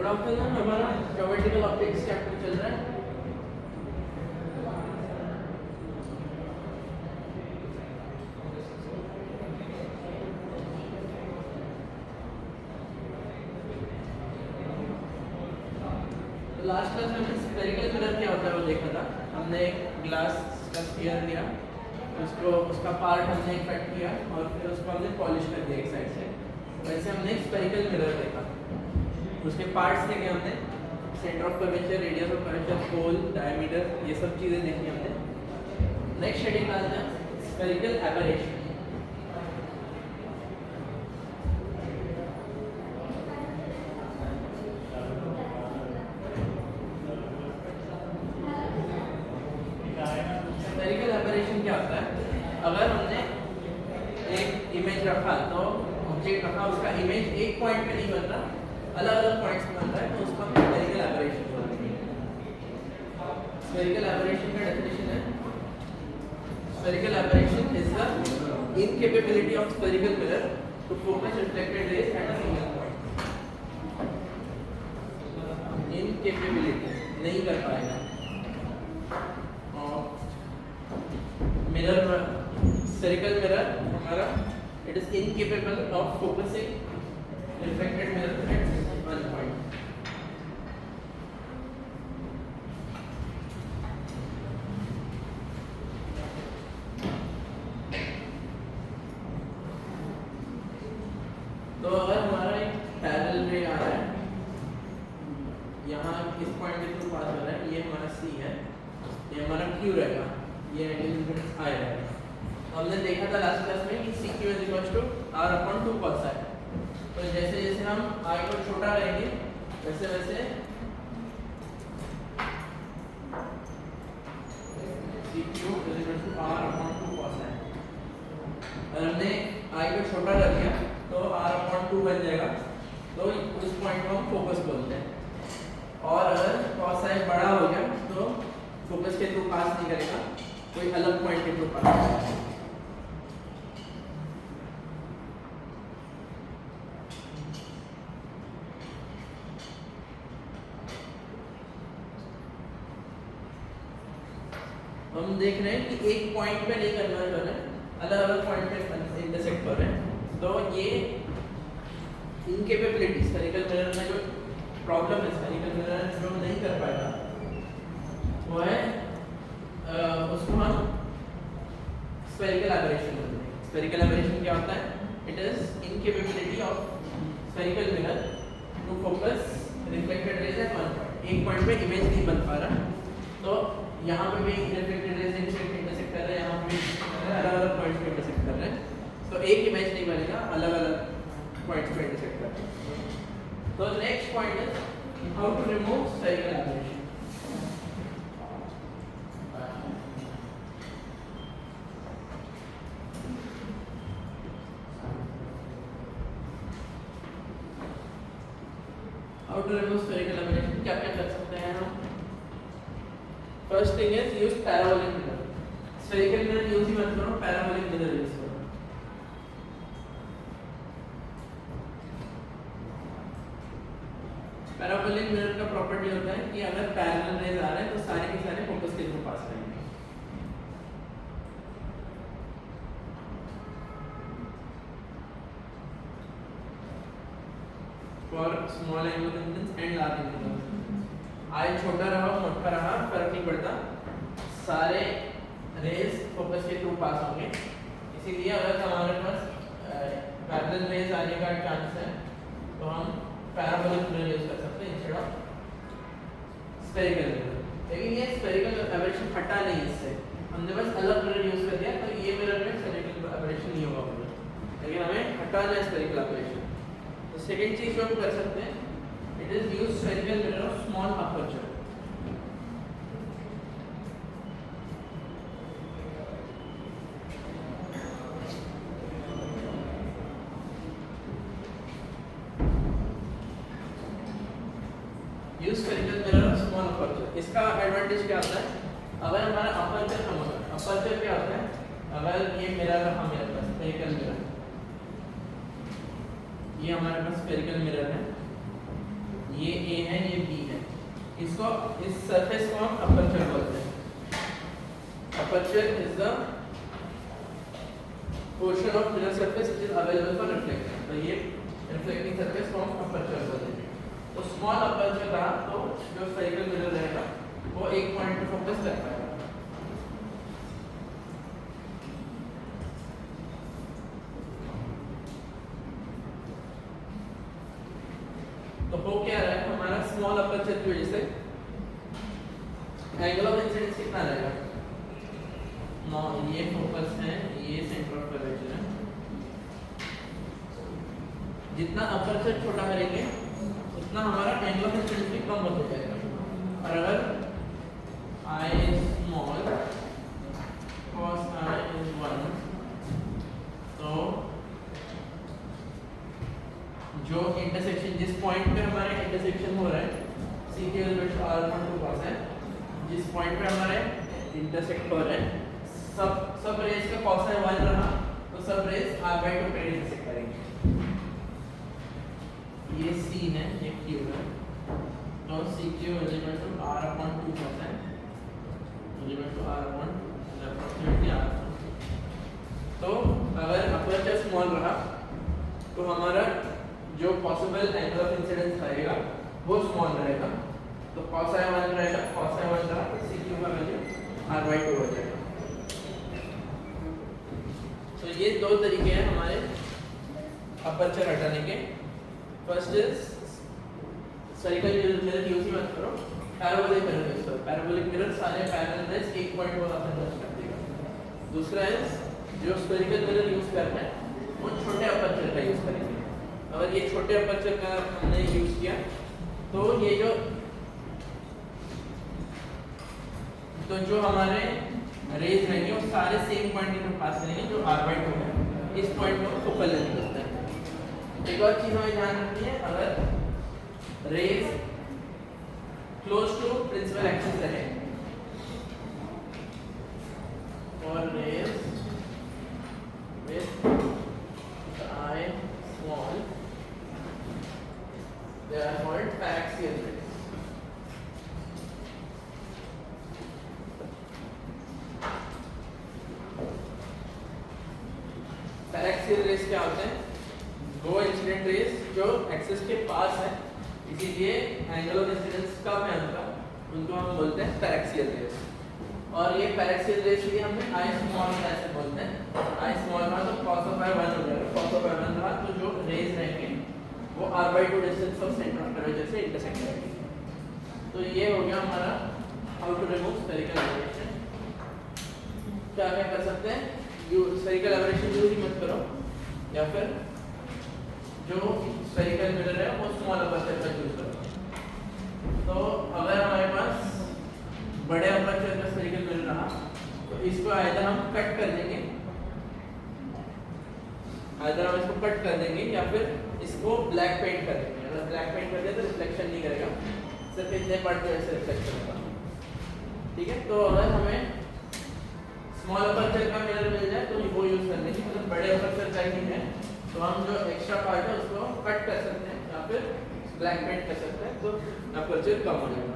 Good afternoon. हमारा geometrical objects chapter चल रहा है। लास्ट क्लास में हमने स्फेरिकल मिरर क्या होता है वो देखा था। हमने एक ग्लास का स्फीयर लिया, उसको उसका पार्ट हमने कट किया और फिर उसको हमने पॉलिश कर दिया एक साइड से। वैसे हमने एक स्फेरिकल मिरर देखा। उसके पार्ट्स देखे हमने, centre of curvature, radius of curvature, hole, diameter, ये सब चीज़ें देखी हमने। नेक्स्ट शेडिंग डालते हैं स्फेरिकल एबरेशन। स्फेरिकल एबरेशन क्या होता है? अगर हमने एक इमेज रखा, तो ऑब्जेक्ट रखा, उसका इमेज एक पॉइंट पे नहीं बन रहा, अलग अलग पॉइंट्स पे बन रहा है, तो उसका हम स्फेरिकल एबरेशन बोलते हैं। स्फेरिकल एबरेशन का डेफिनेशन है, spherical aberration is the incapability of spherical mirror to focus reflected rays at a single point. Incapability, नहीं कर पाएगा मिरर, स्फेरिकल मिरर हमारा, it is incapable of focusing reflected mirror at one point. तो अगर हमारा एक parallel रे आ रहा है, यहाँ इस पॉइंट के थ्रू पास हो रहा है, ये हमारा C है, ये हमारा Q रहेगा, ये एंगल इम्पीडेंस I है। हमने देखा था लास्ट क्लास में कि CQ is equal to R/2 cos I। तो जैसे जैसे हम I को छोटा करेंगे वैसे वैसे CQ is equal to R/2 cos I। अगर हमने I को छोटा कर दिया तो R/2 बन जाएगा, तो उस पॉइंट को हम फोकस बोलते हैं। और अगर cos I बड़ा हो गया तो फोकस के थ्रू पास नहीं करेगा, कोई अलग पॉइंट के थ्रू पास करेगा। हम देख रहे हैं कि एक पॉइंट पे नहीं कन्वर्ज हो रहे हैं, अलग अलग पॉइंट पे इंटरसेक्ट कर रहे हैं। तो ये इनकेपेबिलिटी, स्फेरिकल मिरर में जो प्रॉब्लम है, स्फेरिकल मिरर जो नहीं कर पाएगा वो है, उसको हम स्फेरिकल एबरेशन बोलते हैं। स्फेरिकल एबरेशन क्या होता है? It is incapability of spherical mirror to focus reflected rays at one point. एक पॉइंट पे इमेज नहीं बन पा रहा, तो यहाँ पे भी रिफ्लेक्टेड रेज इंटरसेक्ट कर रहे हैं, यहाँ पे अलग अलग पॉइंट्स पे इंटरसेक्ट कर रहे हैं, तो एक इमेज नहीं बनेगा, अलग अलग पॉइंट्स पे इंटरसेक्ट कर रहे हैं। तो next point is how to remove spherical aberration. How to remove spherical aberration, क्या क्या कर सकते हैं हम? First thing is use parabolic mirror. Spherical mirror use ही मत करो, पैराबोलिक मिरर यूज करो। पैराबोलिक मिरर का प्रॉपर्टी होता है कि अगर पैरेलल रेज आ रहे हैं तो सारे के सारे फोकस के थ्रू पास करेंगे। For small angular incidence and large angular incidence, i छोटा रहा मोटा रहा फर्क नहीं पड़ता, सारे रेज फोकस के थ्रू पास होंगे। इसीलिए अगर हमारे पास पैरेलल रेज आने का चांस है तो हम पैराबोलिक मिरर यूज कर सकते हैं इंस्टेड ऑफ स्फेरिकल मिरर। लेकिन ये स्फेरिकल एबरेशन हटा नहीं इससे, हमने बस अलग मिरर यूज कर दिया, तो ये मिरर में स्फेरिकल एबरेशन नहीं होगा, लेकिन हमें हटाना है स्फेरिकल एबरेशन। तो सेकंड चीज जो हम कर सकते हैं, it is use spherical mirror of small aperture. Use spherical mirror of small aperture. इसका एडवांटेज क्या होता है? अगर हमारा अपर्चर कम होगा, अपर्चर क्या होता है? अगर ये मिरर रहा मेरे पास स्फेरिकल मिरर, ये हमारे पास स्फेरिकल मिरर है, ये ए है, ये बी है। इसको, इस सरफेस को हम अपर्चर बोलते हैं। Aperture is the portion of mirror surface which is available for reflection. तो ये रिफ्लेक्टिंग सरफेस को हम अपर्चर बोलते हैं। तो स्मॉल अपर्चर रहा तो जो स्फेरिकल मिरर रहेगा वो एक पॉइंट पे फोकस कर पाएगा। तो हो क्या रहा है हमारा स्मॉल अपर्चर की वजह से एंगल ऑफ इंसिडेंस कितना रहेगा? नो, ये फोकस है, ये सेंटर ऑफ कर्वेचर है। जितना अपर्चर छोटा करेंगे उतना हमारा एंगल ऑफ इंसिडेंस भी कम होता जाएगा। और अगर I small cos I is 1, तो जो इंटरसेक्शन, जिस पॉइंट पे हमारे इंटरसेक्शन हो रहा है C के इक्वल टू R/2 cos है, जिस पॉइंट पे हमारे इंटरसेक्ट हो रहे हैं, सब रेज का cos है 1 रहा तो सब रेज R/2 पे इंटरसेक्ट करेंगे। ये C है, ये Q है, तो CQ is equal to R/2 cos है is equal to R/2 approximately R। तो अगर अपर्चर स्मॉल रहा तो हमारा जो पॉसिबल एंगल ऑफ इंसिडेंस रहेगा वो स्मॉल रहेगा। तो cos I1 रहेगा, cos I1 रहा तो CQ का वैल्यू R/2 हो जाएगा। तो ये दो तरीके हैं हमारे अपर्चर हटाने के। First is spherical mirror use ही मत करो, पैराबोलिक मिरर यूज करो। पैराबोलिक मिरर सारे पैरेलल रेज एक पॉइंट पर अपने टच कर देगा। दूसरा इज जो स्फेरिकल मिरर यूज करना है वो छोटे अपर्चर का यूज करेंगे। अगर ये छोटे अपर्चर का हमने यूज किया तो ये जो हमारे रेज रहेंगे वो सारे सेम पॉइंट के पास रहेंगे जो R/2 है। इस पॉइंट को फोकल लेंथ बोलते हैं। एक और चीज हमें ध्यान रखनी है, अगर rays close to principal axis रहे और rays with I small, they are called paraxial rays. Paraxial rays क्या होते हैं? दो इंसिडेंट रेस जो एक्सिस के पास है, इसीलिए एंगल ऑफ इंसिडेंस कम है उनको हम बोलते हैं पैराक्सियल रेस। और ये पैराक्सियल रेस भी हमने I स्मॉल ऐसे बोलते हैं। I स्मॉल रहा तो cos of I1 हो जाएगा, cos of I1 रहा तो जो रेज रहेंगे वो R/2 distance of centre of curvature से इंटरसेक्ट करेंगे। तो ये हो गया हमारा how to remove spherical aberration. क्या क्या कर सकते हैं? स्फेरिकल एबरेशन यूज ही मत करो, या फिर जो स्फेरिकल मिरर है वो स्मॉल अपर्चर का यूज करो। तो अगर हमारे पास बड़े अपर्चर का स्फेरिकल मिरर रहा तो इसको आइदर हम कट कर देंगे, या फिर इसको ब्लैक पेंट कर देंगे। अगर ब्लैक पेंट कर दिया तो रिफ्लेक्शन नहीं करेगा, सिर्फ इतने पार्ट में ऐसे रिफ्लेक्शन होगा। ठीक है, तो अगर हमें स्मॉल अपर्चर का मिरर मिल जाए तो वो यूज कर लेंगे। अगर बड़े अपर्चर का ही है तो हम जो एक्स्ट्रा पार्ट है उसको कट कर सकते हैं या फिर ब्लैक पेंट कर सकते हैं, तो अपर्चर कम हो जाएगा।